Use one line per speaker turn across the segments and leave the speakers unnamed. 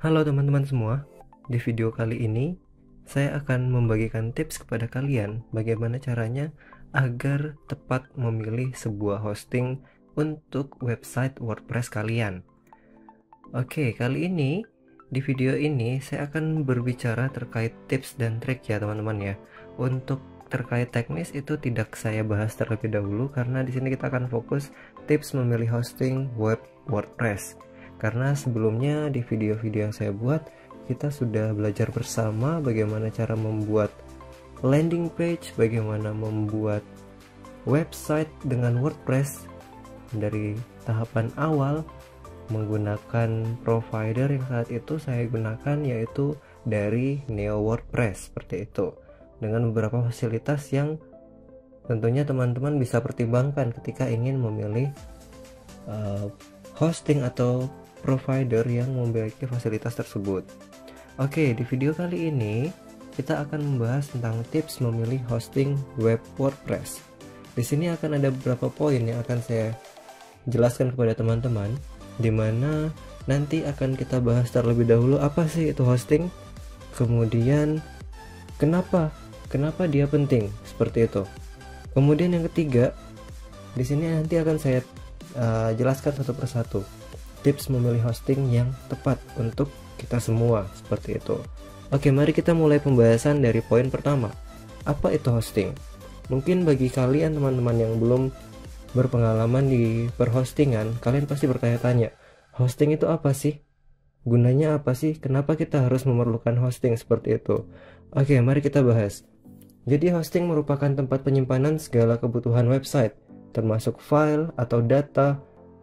Halo teman-teman semua, di video kali ini saya akan membagikan tips kepada kalian bagaimana caranya agar tepat memilih sebuah hosting untuk website WordPress kalian. Oke, kali ini di video ini saya akan berbicara terkait tips dan trik ya teman-teman ya. Untuk terkait teknis itu tidak saya bahas terlebih dahulu karena di sini kita akan fokus tips memilih hosting web WordPress. Karena sebelumnya di video-video yang saya buat kita sudah belajar bersama bagaimana cara membuat landing page, bagaimana membuat website dengan WordPress dari tahapan awal menggunakan provider yang saat itu saya gunakan, yaitu dari Neo WordPress seperti itu, dengan beberapa fasilitas yang tentunya teman-teman bisa pertimbangkan ketika ingin memilih hosting atau provider yang memiliki fasilitas tersebut. Oke, di video kali ini kita akan membahas tentang tips memilih hosting web WordPress. Di sini akan ada beberapa poin yang akan saya jelaskan kepada teman-teman, di mana nanti akan kita bahas terlebih dahulu apa sih itu hosting, kemudian kenapa dia penting seperti itu. Kemudian yang ketiga, di sini nanti akan saya jelaskan satu persatu tips memilih hosting yang tepat untuk kita semua seperti itu. Oke, mari kita mulai pembahasan dari poin pertama. Apa itu hosting? Mungkin bagi kalian teman-teman yang belum berpengalaman di perhostingan, kalian pasti bertanya-tanya, hosting itu apa sih? Gunanya apa sih? Kenapa kita harus memerlukan hosting seperti itu? Oke, mari kita bahas. Jadi hosting merupakan tempat penyimpanan segala kebutuhan website, termasuk file atau data,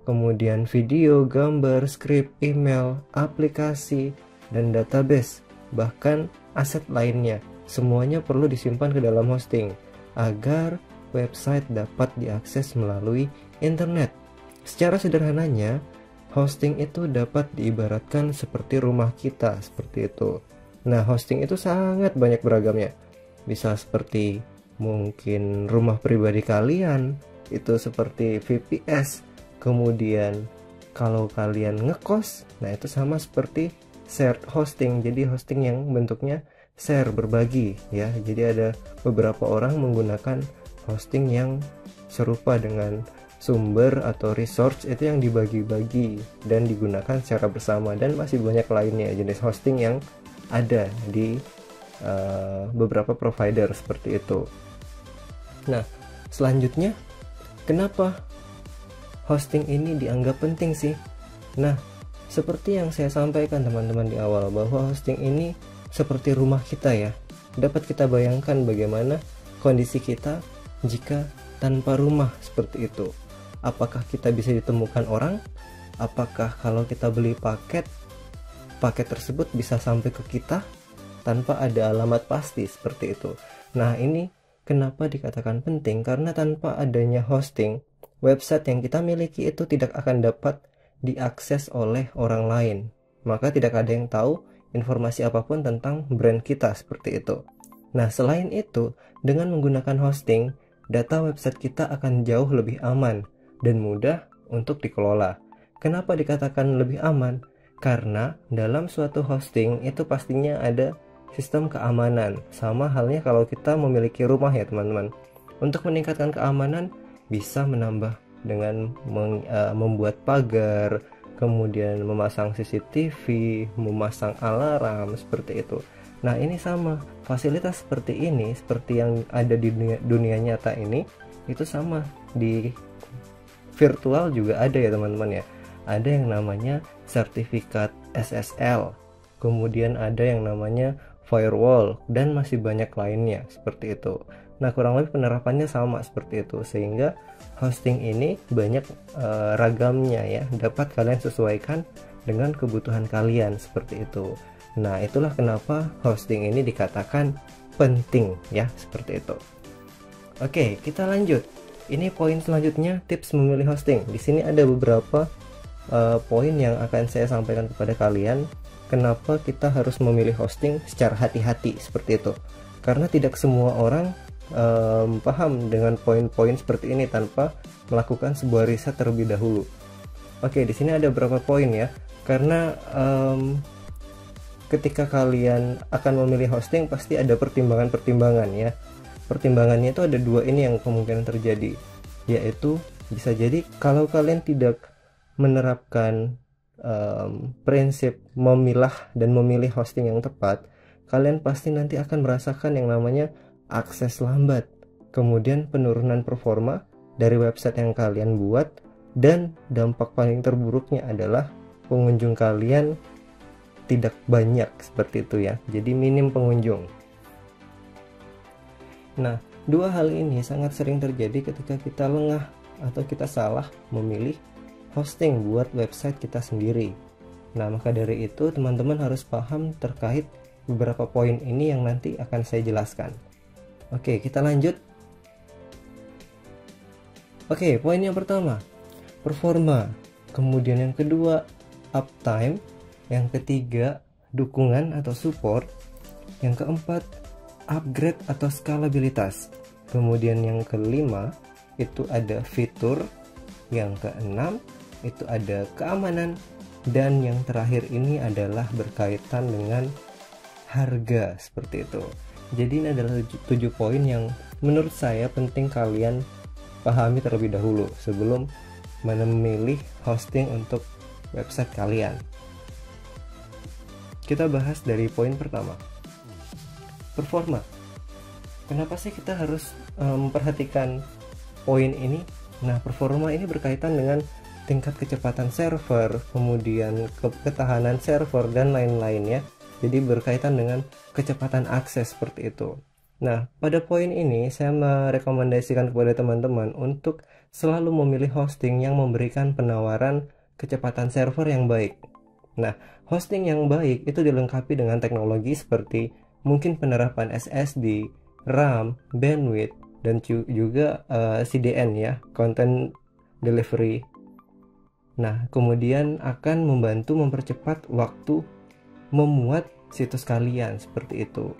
kemudian video, gambar, skrip, email, aplikasi, dan database, bahkan aset lainnya. Semuanya perlu disimpan ke dalam hosting agar website dapat diakses melalui internet. Secara sederhananya, hosting itu dapat diibaratkan seperti rumah kita, seperti itu. Nah, hosting itu sangat banyak beragamnya. Bisa seperti mungkin rumah pribadi kalian, itu seperti VPS. Kemudian kalau kalian ngekos, nah itu sama seperti shared hosting. Jadi hosting yang bentuknya share, berbagi ya. Jadi ada beberapa orang menggunakan hosting yang serupa dengan sumber atau resource itu yang dibagi-bagi dan digunakan secara bersama, dan masih banyak lainnya jenis hosting yang ada di beberapa provider seperti itu. Nah, selanjutnya kenapa hosting ini dianggap penting sih? Nah, seperti yang saya sampaikan teman-teman di awal, bahwa hosting ini seperti rumah kita ya. Dapat kita bayangkan bagaimana kondisi kita jika tanpa rumah seperti itu. Apakah kita bisa ditemukan orang? Apakah kalau kita beli paket tersebut bisa sampai ke kita tanpa ada alamat pasti seperti itu. Nah, ini kenapa dikatakan penting, karena tanpa adanya hosting, website yang kita miliki itu tidak akan dapat diakses oleh orang lain. Maka tidak ada yang tahu informasi apapun tentang brand kita seperti itu. Nah, selain itu, dengan menggunakan hosting, data website kita akan jauh lebih aman dan mudah untuk dikelola. Kenapa dikatakan lebih aman? Karena dalam suatu hosting itu pastinya ada sistem keamanan. Sama halnya kalau kita memiliki rumah ya teman-teman. Untuk meningkatkan keamanan, bisa menambah dengan membuat pagar, kemudian memasang CCTV, memasang alarm seperti itu. Nah, ini sama, fasilitas seperti ini, seperti yang ada di dunia nyata ini, itu sama di virtual juga ada ya teman-teman ya. Ada yang namanya sertifikat SSL, kemudian ada yang namanya firewall, dan masih banyak lainnya seperti itu. Nah, kurang lebih penerapannya sama seperti itu, sehingga hosting ini banyak ragamnya ya, dapat kalian sesuaikan dengan kebutuhan kalian seperti itu. Nah, itulah kenapa hosting ini dikatakan penting ya, seperti itu. Oke, kita lanjut. Ini poin selanjutnya, tips memilih hosting. Di sini ada beberapa poin yang akan saya sampaikan kepada kalian. Kenapa kita harus memilih hosting secara hati-hati seperti itu? Karena tidak semua orang paham dengan poin-poin seperti ini tanpa melakukan sebuah riset terlebih dahulu. Oke, di sini ada beberapa poin ya. Karena ketika kalian akan memilih hosting pasti ada pertimbangan-pertimbangan ya. Pertimbangannya itu ada dua ini yang kemungkinan terjadi, yaitu bisa jadi kalau kalian tidak menerapkan prinsip memilah dan memilih hosting yang tepat, kalian pasti nanti akan merasakan yang namanya akses lambat, kemudian penurunan performa dari website yang kalian buat, dan dampak paling terburuknya adalah pengunjung kalian tidak banyak seperti itu ya, jadi minim pengunjung. Nah, dua hal ini sangat sering terjadi ketika kita lengah atau kita salah memilih hosting buat website kita sendiri. Nah, maka dari itu teman-teman harus paham terkait beberapa poin ini yang nanti akan saya jelaskan. Oke, kita lanjut. Oke, poin yang pertama, performa. Kemudian yang kedua, uptime. Yang ketiga, dukungan atau support. Yang keempat, upgrade atau skalabilitas. Kemudian yang kelima, itu ada fitur. Yang keenam, itu ada keamanan. Dan yang terakhir ini adalah berkaitan dengan harga, seperti itu. Jadi ini adalah 7 poin yang menurut saya penting kalian pahami terlebih dahulu sebelum memilih hosting untuk website kalian. Kita bahas dari poin pertama, performa. Kenapa sih kita harus memperhatikan poin ini? Nah, performa ini berkaitan dengan tingkat kecepatan server, kemudian ketahanan server, dan lain-lain ya. Jadi berkaitan dengan kecepatan akses seperti itu. Nah, pada poin ini saya merekomendasikan kepada teman-teman untuk selalu memilih hosting yang memberikan penawaran kecepatan server yang baik. Nah, hosting yang baik itu dilengkapi dengan teknologi seperti mungkin penerapan SSD, RAM, bandwidth, dan juga CDN ya, content delivery. Nah, kemudian akan membantu mempercepat waktu memuat situs kalian seperti itu.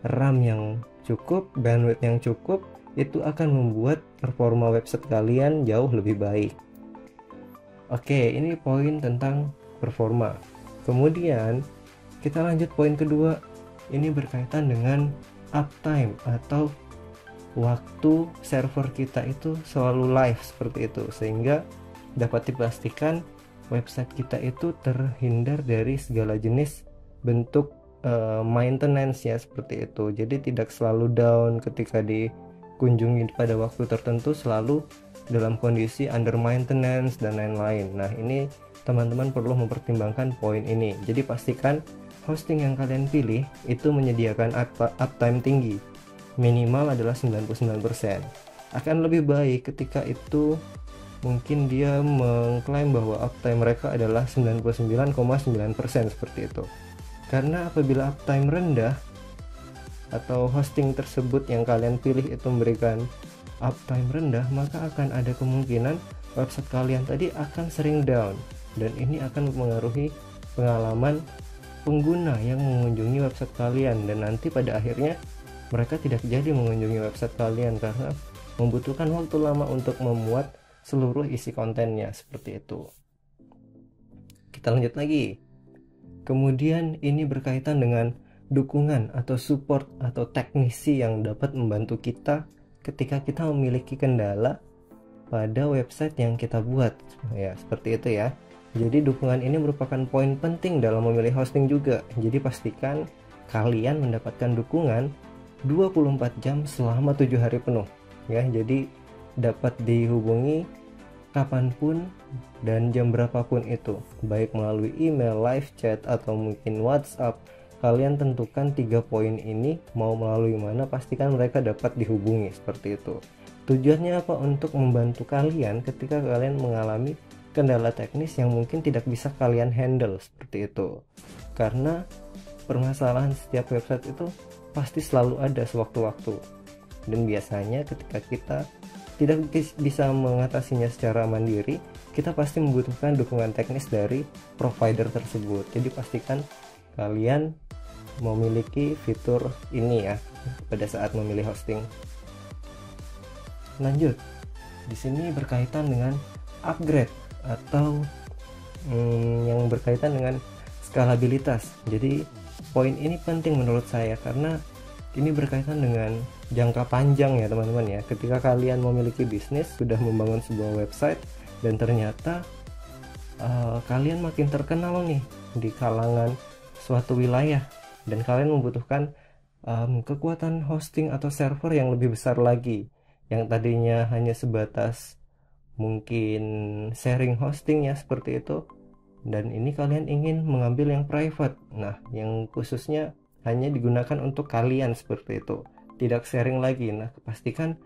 RAM yang cukup, bandwidth yang cukup, itu akan membuat performa website kalian jauh lebih baik. Oke, ini poin tentang performa. Kemudian kita lanjut poin kedua. Ini berkaitan dengan uptime atau waktu server kita itu selalu live seperti itu, sehingga dapat dipastikan website kita itu terhindar dari segala jenis bentuk maintenance ya, seperti itu. Jadi tidak selalu down ketika dikunjungi pada waktu tertentu, selalu dalam kondisi under maintenance dan lain-lain. Nah, ini teman-teman perlu mempertimbangkan poin ini. Jadi pastikan hosting yang kalian pilih itu menyediakan uptime tinggi, minimal adalah 99%. Akan lebih baik ketika itu mungkin dia mengklaim bahwa uptime mereka adalah 99,9% seperti itu. Karena apabila uptime rendah atau hosting tersebut yang kalian pilih itu memberikan uptime rendah, maka akan ada kemungkinan website kalian tadi akan sering down, dan ini akan mempengaruhi pengalaman pengguna yang mengunjungi website kalian, dan nanti pada akhirnya mereka tidak jadi mengunjungi website kalian karena membutuhkan waktu lama untuk memuat seluruh isi kontennya, seperti itu. Kita lanjut lagi. Kemudian ini berkaitan dengan dukungan atau support atau teknisi yang dapat membantu kita ketika kita memiliki kendala pada website yang kita buat ya, seperti itu ya. Jadi dukungan ini merupakan poin penting dalam memilih hosting juga. Jadi pastikan kalian mendapatkan dukungan 24 jam selama 7 hari penuh ya. Jadi dapat dihubungi kapanpun dan jam berapapun itu, baik melalui email, live chat, atau mungkin WhatsApp. Kalian tentukan 3 poin ini, mau melalui mana, pastikan mereka dapat dihubungi, seperti itu. Tujuannya apa? Untuk membantu kalian ketika kalian mengalami kendala teknis yang mungkin tidak bisa kalian handle, seperti itu. Karena permasalahan setiap website itu pasti selalu ada sewaktu-waktu, dan biasanya ketika kita tidak bisa mengatasinya secara mandiri, kita pasti membutuhkan dukungan teknis dari provider tersebut. Jadi pastikan kalian memiliki fitur ini ya pada saat memilih hosting. Lanjut, di sini berkaitan dengan upgrade atau yang berkaitan dengan skalabilitas. Jadi poin ini penting menurut saya karena ini berkaitan dengan jangka panjang ya teman-teman ya. Ketika kalian memiliki bisnis, sudah membangun sebuah website dan ternyata kalian makin terkenal nih di kalangan suatu wilayah dan kalian membutuhkan kekuatan hosting atau server yang lebih besar lagi, yang tadinya hanya sebatas mungkin sharing hosting ya seperti itu, dan ini kalian ingin mengambil yang private, nah yang khususnya hanya digunakan untuk kalian seperti itu, tidak sharing lagi. Nah pastikan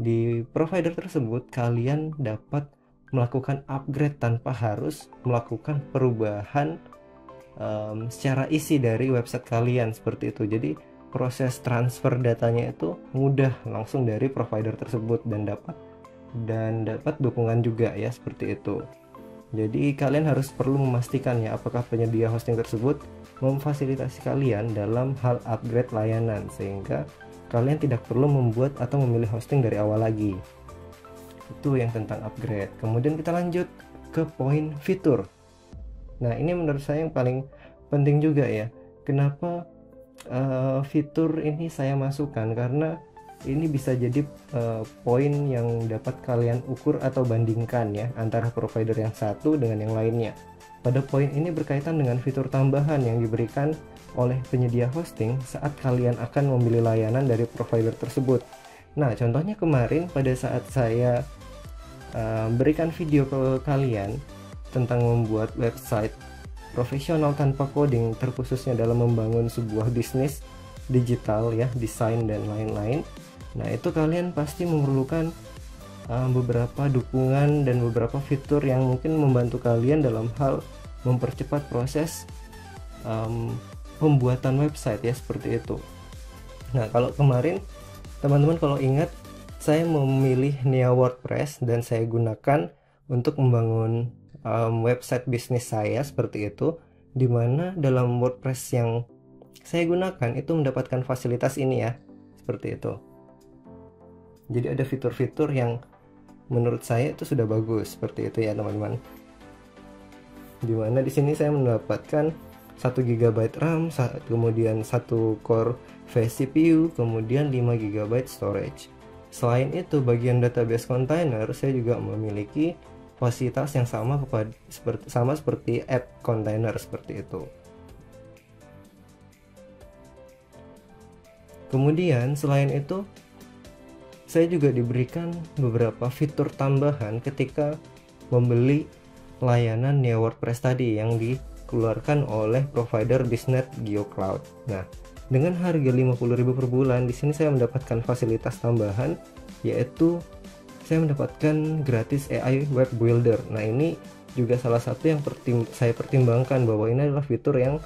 di provider tersebut kalian dapat melakukan upgrade tanpa harus melakukan perubahan secara isi dari website kalian seperti itu. Jadi proses transfer datanya itu mudah langsung dari provider tersebut dan dapat dukungan juga ya seperti itu. Jadi kalian harus perlu memastikan ya apakah penyedia hosting tersebut memfasilitasi kalian dalam hal upgrade layanan, sehingga kalian tidak perlu membuat atau memilih hosting dari awal lagi. Itu yang tentang upgrade. Kemudian kita lanjut ke poin fitur. Nah ini menurut saya yang paling penting juga ya. Kenapa fitur ini saya masukkan? Karena ini bisa jadi poin yang dapat kalian ukur atau bandingkan ya antara provider yang satu dengan yang lainnya. Pada poin ini berkaitan dengan fitur tambahan yang diberikan oleh penyedia hosting saat kalian akan memilih layanan dari provider tersebut. Nah contohnya kemarin pada saat saya berikan video ke kalian tentang membuat website profesional tanpa coding, terkhususnya dalam membangun sebuah bisnis digital ya, desain dan lain-lain. Nah itu kalian pasti memerlukan beberapa dukungan dan beberapa fitur yang mungkin membantu kalian dalam hal mempercepat proses pembuatan website ya seperti itu. Nah kalau kemarin teman-teman kalau ingat, saya memilih Nia WordPress dan saya gunakan untuk membangun website bisnis saya seperti itu, dimana dalam WordPress yang saya gunakan itu mendapatkan fasilitas ini ya seperti itu. Jadi ada fitur-fitur yang menurut saya itu sudah bagus seperti itu ya teman-teman. Dimana di sini saya mendapatkan 1 GB RAM, kemudian 1 core vCPU, kemudian 5 GB storage. Selain itu, bagian database container saya juga memiliki fasilitas yang sama seperti app container seperti itu. Kemudian selain itu, saya juga diberikan beberapa fitur tambahan ketika membeli layanan Nia WordPress tadi yang dikeluarkan oleh provider Biznet GeoCloud. Nah, dengan harga 50.000 per bulan, di sini saya mendapatkan fasilitas tambahan, yaitu saya mendapatkan gratis AI Web Builder. Nah, ini juga salah satu yang saya pertimbangkan bahwa ini adalah fitur yang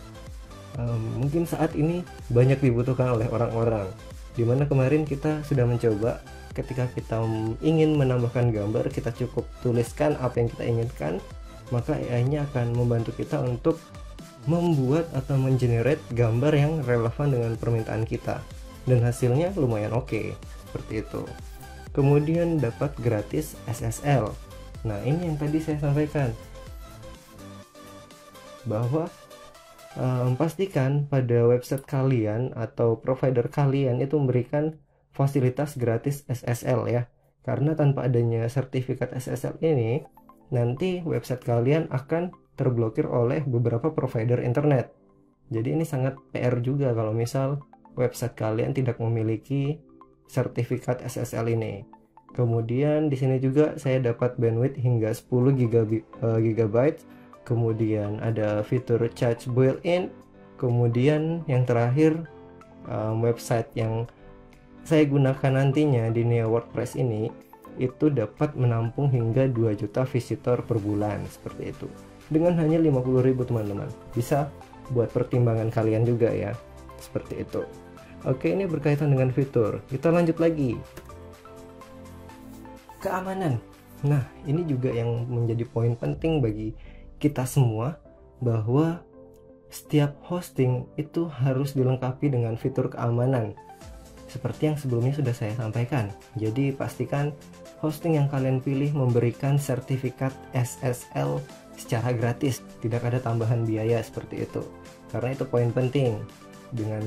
mungkin saat ini banyak dibutuhkan oleh orang-orang. Dimana kemarin kita sudah mencoba, ketika kita ingin menambahkan gambar, kita cukup tuliskan apa yang kita inginkan, maka AI-nya akan membantu kita untuk membuat atau mengenerate gambar yang relevan dengan permintaan kita, dan hasilnya lumayan oke, seperti itu. Kemudian dapat gratis SSL. Nah ini yang tadi saya sampaikan, bahwa pastikan pada website kalian atau provider kalian itu memberikan fasilitas gratis SSL ya, karena tanpa adanya sertifikat SSL ini nanti website kalian akan terblokir oleh beberapa provider internet. Jadi ini sangat PR juga kalau misal website kalian tidak memiliki sertifikat SSL ini. Kemudian di sini juga saya dapat bandwidth hingga 10 GB. Kemudian ada fitur charge built-in. Kemudian yang terakhir, website yang saya gunakan nantinya di Nia WordPress ini itu dapat menampung hingga 2 juta visitor per bulan seperti itu. Dengan hanya 50.000 teman-teman. Bisa buat pertimbangan kalian juga ya. Seperti itu. Oke, ini berkaitan dengan fitur. Kita lanjut lagi. Keamanan. Nah, ini juga yang menjadi poin penting bagi kita semua, bahwa setiap hosting itu harus dilengkapi dengan fitur keamanan. Seperti yang sebelumnya sudah saya sampaikan. Jadi pastikan hosting yang kalian pilih memberikan sertifikat SSL secara gratis, tidak ada tambahan biaya seperti itu. Karena itu poin penting, dengan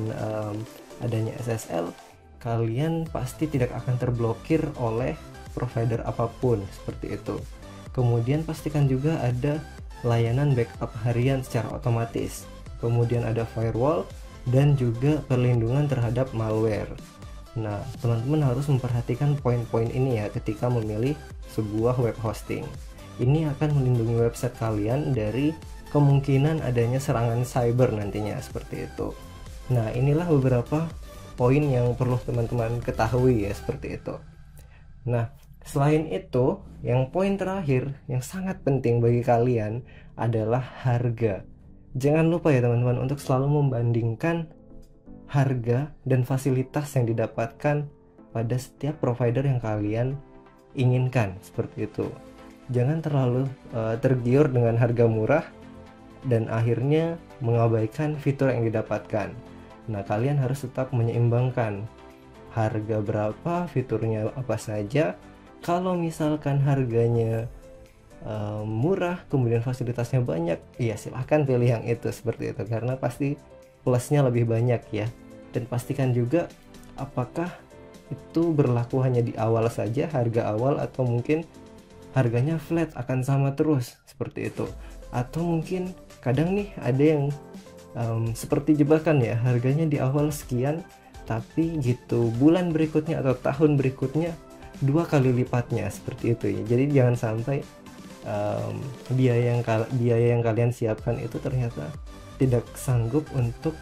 adanya SSL kalian pasti tidak akan terblokir oleh provider apapun seperti itu. Kemudian pastikan juga ada layanan backup harian secara otomatis, kemudian ada firewall dan juga perlindungan terhadap malware. Nah, teman-teman harus memperhatikan poin-poin ini ya ketika memilih sebuah web hosting. Ini akan melindungi website kalian dari kemungkinan adanya serangan cyber nantinya seperti itu. Nah, inilah beberapa poin yang perlu teman-teman ketahui ya seperti itu. Nah, selain itu, yang poin terakhir yang sangat penting bagi kalian adalah harga. Jangan lupa ya teman-teman untuk selalu membandingkan harga dan fasilitas yang didapatkan pada setiap provider yang kalian inginkan seperti itu. Jangan terlalu tergiur dengan harga murah dan akhirnya mengabaikan fitur yang didapatkan. Nah, kalian harus tetap menyeimbangkan harga berapa, fiturnya apa saja. Kalau misalkan harganya murah kemudian fasilitasnya banyak, ya silahkan pilih yang itu seperti itu, karena pasti plusnya lebih banyak ya. Dan pastikan juga apakah itu berlaku hanya di awal saja, harga awal, atau mungkin harganya flat akan sama terus seperti itu. Atau mungkin kadang nih ada yang seperti jebakan ya, harganya di awal sekian tapi gitu bulan berikutnya atau tahun berikutnya 2 kali lipatnya seperti itu ya. Jadi jangan sampai biaya yang kalian siapkan itu ternyata tidak sanggup untuk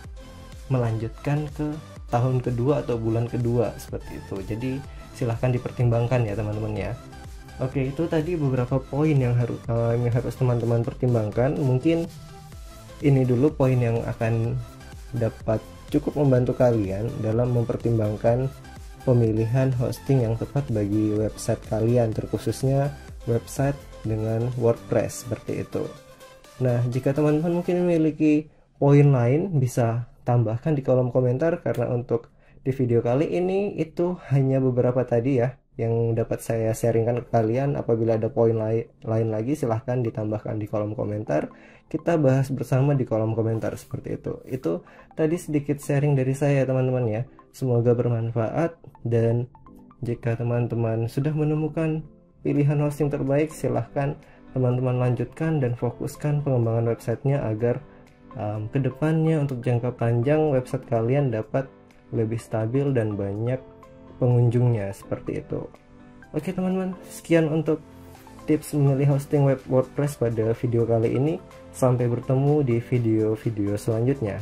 melanjutkan ke tahun kedua atau bulan kedua seperti itu. Jadi silahkan dipertimbangkan ya teman-teman ya. Oke, itu tadi beberapa poin yang harus teman-teman pertimbangkan. Mungkin ini dulu poin yang akan dapat cukup membantu kalian dalam mempertimbangkan pemilihan hosting yang tepat bagi website kalian, terkhususnya website dengan WordPress seperti itu. Nah, jika teman-teman mungkin memiliki poin lain, bisa tambahkan di kolom komentar, karena untuk di video kali ini itu hanya beberapa tadi ya yang dapat saya sharingkan ke kalian. Apabila ada poin lain lagi, silahkan ditambahkan di kolom komentar. Kita bahas bersama di kolom komentar seperti itu. Itu tadi sedikit sharing dari saya teman-teman ya. Semoga bermanfaat, dan jika teman-teman sudah menemukan pilihan hosting terbaik, silahkan teman-teman lanjutkan dan fokuskan pengembangan websitenya agar kedepannya untuk jangka panjang website kalian dapat lebih stabil dan banyak pengunjungnya seperti itu. Oke teman-teman, sekian untuk tips memilih hosting web WordPress pada video kali ini. Sampai bertemu di video-video selanjutnya.